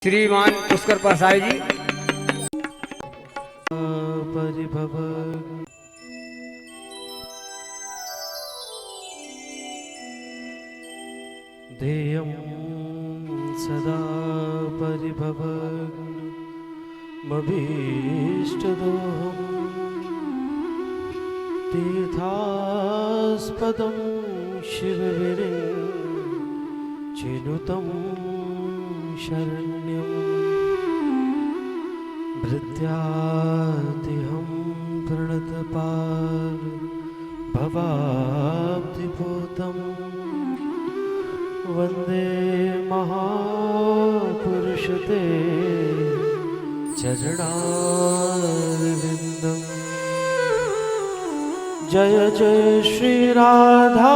श्रीमान पुष्कर परसाई जी। परिभव ध्येयं सदा परिभवमभीष्टदोहं तीर्थास्पदं शिवविरिञ्चिनुतं शरण्यं भृत्यादिहं प्रणतपार भवाब्धिभूतं वन्दे महापुरुषते चरणारविन्दम्। जय जय श्री राधा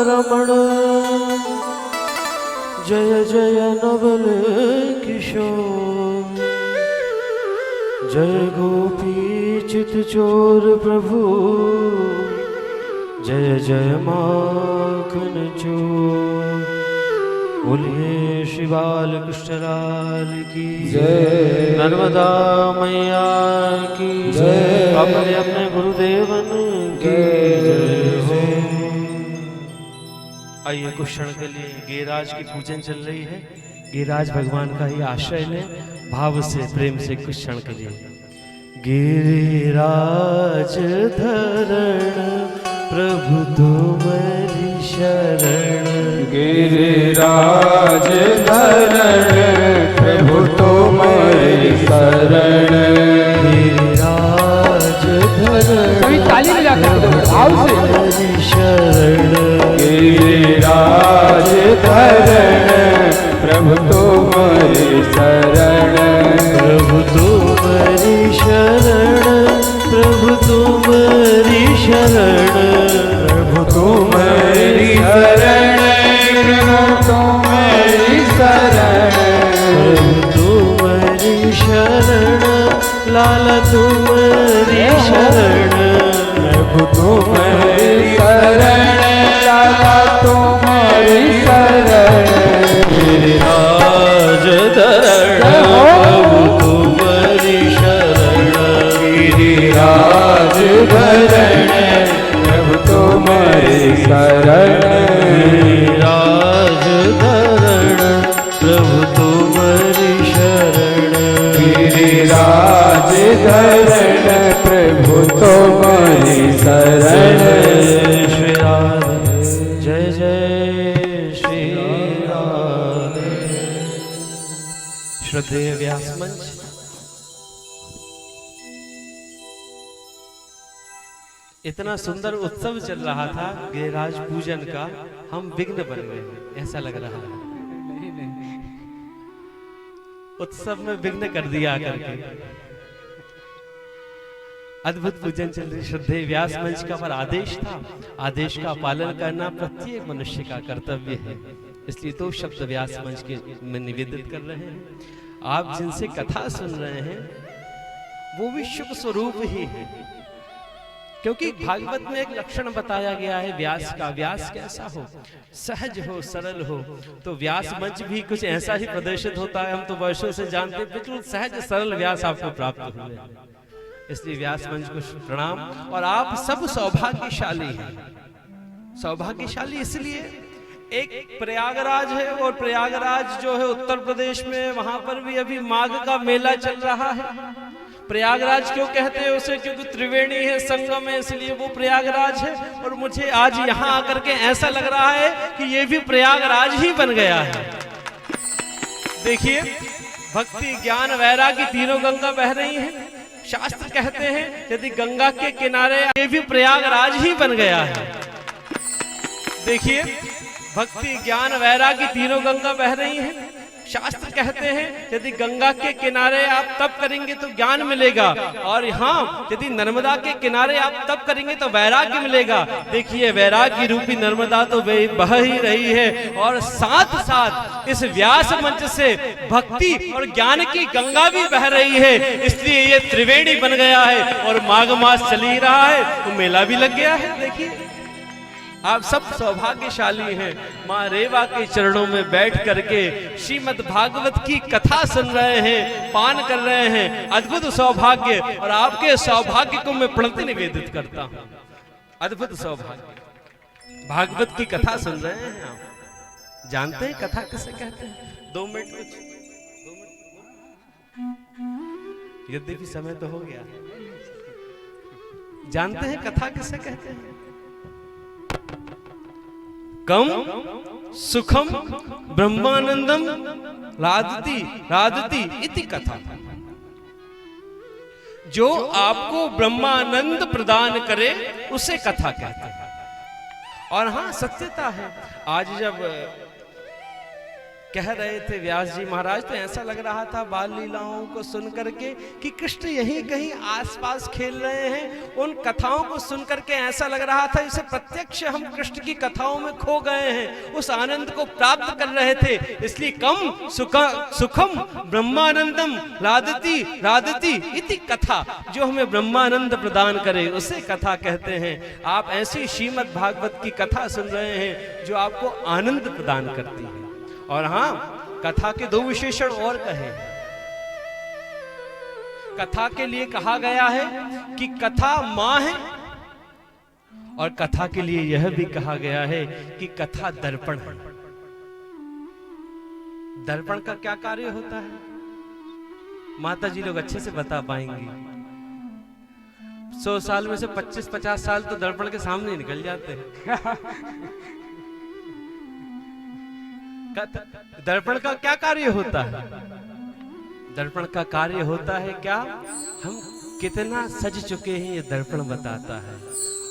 रमण, जय जय नवल किशोर, जय गोपी चित चोर प्रभु, जय जय माखन चोर। बोलिए श्री बाल कृष्ण लाल की जय, नर्मदा मैया की जय, अपने अपने गुरुदेवन की जय हो। आइए कुछ क्षण के लिए गिरिराज की पूजन चल रही है। गिरिराज भगवान का ही आश्रय लें, भाव से प्रेम से कुछ क्षण के लिए। गिरिराज धरण प्रभु तुम्हारी शरण, गिरिराज धरण प्रभु तुम्हारी शरण, गिरिराज धरण कभी ताली बजाकर भाव से शरण, गिरिराज धरण प्रभु तुम्हारी शरण, प्रभु तुम्हारी शरण, प्रभु तुम्हारी शरण, प्रभु तुम्हारी शरण, प्रभु तुम्हारी शरण, प्रभु तुम्हारी शरण, लाला तुम्हारी शरण, प्रभु तुम्हारी शरण, लाला तुम्हारी शरण, गिरिराज धरण प्रभु तुम्हारी शरण, गिरिराज धरण प्रभु तुम्हारी शरण, गिरिराज धरण प्रभु तुम्हारी शरण, गिरिराज धरण प्रभु तुम्हारी शरण। श्री राधे जय जय श्री राधे। श्रद्धेय व्यास मंच। इतना सुंदर उत्सव चल रहा था गिरिराज पूजन का, हम विघ्न बन गए, ऐसा लग रहा है। उत्सव में विघ्न कर दिया करके। अद्भुत पूजन चल रही। श्रद्धेय व्यास मंच का पर आदेश था, आदेश का पालन करना प्रत्येक मनुष्य का कर्तव्य है, इसलिए तो शब्द व्यास मंच के में निवेदित कर रहे हैं। आप जिनसे कथा सुन रहे हैं वो भी शुभ स्वरूप ही है, क्योंकि भागवत में एक लक्षण बताया गया है व्यास का। व्यास कैसा हो? सहज हो, सरल हो। तो व्यास मंच भी कुछ ऐसा ही प्रदर्शित होता है। हम तो वर्षों से जानते हैं, बिल्कुल सहज सरल व्यास आपको प्राप्त हुए, इसलिए व्यास मंच को प्रणाम। और आप सब सौभाग्यशाली हैं। सौभाग्यशाली इसलिए, एक प्रयागराज है, और प्रयागराज जो है उत्तर प्रदेश में, वहां पर भी अभी माघ का मेला चल रहा है। प्रयागराज क्यों कहते हैं उसे? क्योंकि त्रिवेणी है, संगम है, इसलिए वो प्रयागराज है। और मुझे आज यहाँ आकर के ऐसा लग रहा है कि ये भी प्रयागराज ही बन गया है। देखिए, भक्ति ज्ञान वैराग्य तीनों गंगा बह रही हैं। शास्त्र कहते हैं यदि गंगा के किनारे, ये भी प्रयागराज ही बन गया है। देखिए, भक्ति ज्ञान वैराग्य तीनों गंगा बह रही हैं। शास्त्र कहते हैं यदि गंगा के किनारे आप तप करेंगे तो ज्ञान मिलेगा, और यहाँ यदि नर्मदा के किनारे आप तप करेंगे तो वैराग्य मिलेगा। देखिए, वैराग्य रूपी नर्मदा तो बह ही रही है, और साथ साथ इस व्यास मंच से भक्ति और ज्ञान की गंगा भी बह रही है। इसलिए ये त्रिवेणी बन गया है, और माघ मास चल ही रहा है तो मेला भी लग गया है। देखिए, आप सब सौभाग्यशाली हैं। माँ रेवा के चरणों में बैठ करके श्रीमद् भागवत की कथा सुन रहे हैं, पान कर रहे हैं। अद्भुत सौभाग्य, और आपके सौभाग्य को मैं प्रणति निवेदित करता हूं। अद्भुत सौभाग्य, भागवत की कथा सुन रहे हैं आप। जानते हैं कथा किसे कहते हैं? 2 मिनट कुछ, यद्यपि समय तो हो गया। जानते हैं कथा किसे कहते हैं? कम सुखम ब्रह्मानंदम राधति राधति इति कथा। जो आपको ब्रह्मानंद प्रदान करे उसे कथा कहते हैं। और हाँ, सत्यता है। आज जब कह रहे थे व्यास जी महाराज, तो ऐसा लग रहा था बाल लीलाओं को सुन करके कि कृष्ण यहीं कहीं आसपास खेल रहे हैं। उन कथाओं को सुन करके ऐसा लग रहा था जैसे प्रत्यक्ष हम कृष्ण की कथाओं में खो गए हैं, उस आनंद को प्राप्त कर रहे थे। इसलिए कम सुखम ब्रह्मानंदम राधति राधति इति कथा, जो हमें ब्रह्मानंद प्रदान करे उसे कथा कहते हैं। आप ऐसी श्रीमद् भागवत की कथा सुन रहे हैं जो आपको आनंद प्रदान करती है। और हाँ, कथा के 2 विशेषण और कहे। कथा के लिए कहा गया है कि कथा मां है, और कथा के लिए यह भी कहा गया है कि कथा दर्पण है। दर्पण का क्या कार्य होता है? माता जी लोग अच्छे से बता पाएंगी। 100 साल में से 25-50 साल तो दर्पण के सामने निकल जाते हैं। दर्पण का क्या कार्य होता है? दर्पण का कार्य होता है क्या? हम कितना सज चुके हैं ये दर्पण बताता है।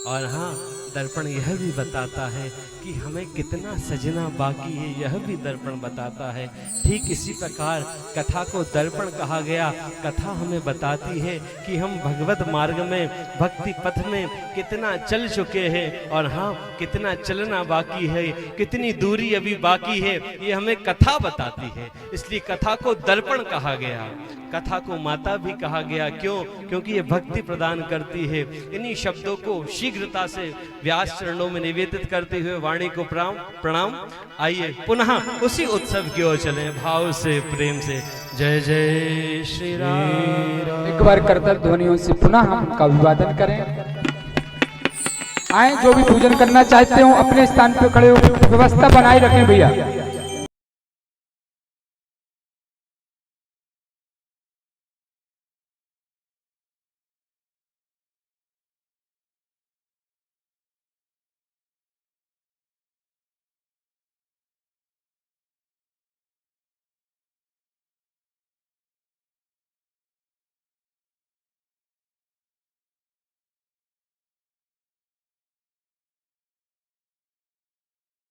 और हाँ, दर्पण यह भी बताता है कि हमें कितना सजना बाकी है, यह भी दर्पण बताता है। ठीक इसी प्रकार कथा को दर्पण कहा गया। कथा हमें बताती है कि हम भगवत मार्ग में, भक्ति पथ में कितना चल चुके हैं, और हाँ, कितना चलना बाकी है, कितनी दूरी अभी बाकी है, ये हमें कथा बताती है। इसलिए कथा को दर्पण कहा गया। कथा को माता भी कहा गया। क्यों? क्योंकि ये भक्ति प्रदान करती है। इन्हीं शब्दों को शीघ्रता से व्यास चरणों में निवेदित करते हुए वाणी को प्रणाम। आइए पुनः उसी उत्सव की ओर चलें, भाव से, प्रेम से। जय जय श्री राम। एक बार करतल ध्वनियों से पुनः हम उनका अभिवादन करें। आए, जो भी पूजन करना चाहते हो अपने स्थान पर खड़े हो, व्यवस्था बनाए रखें भैया।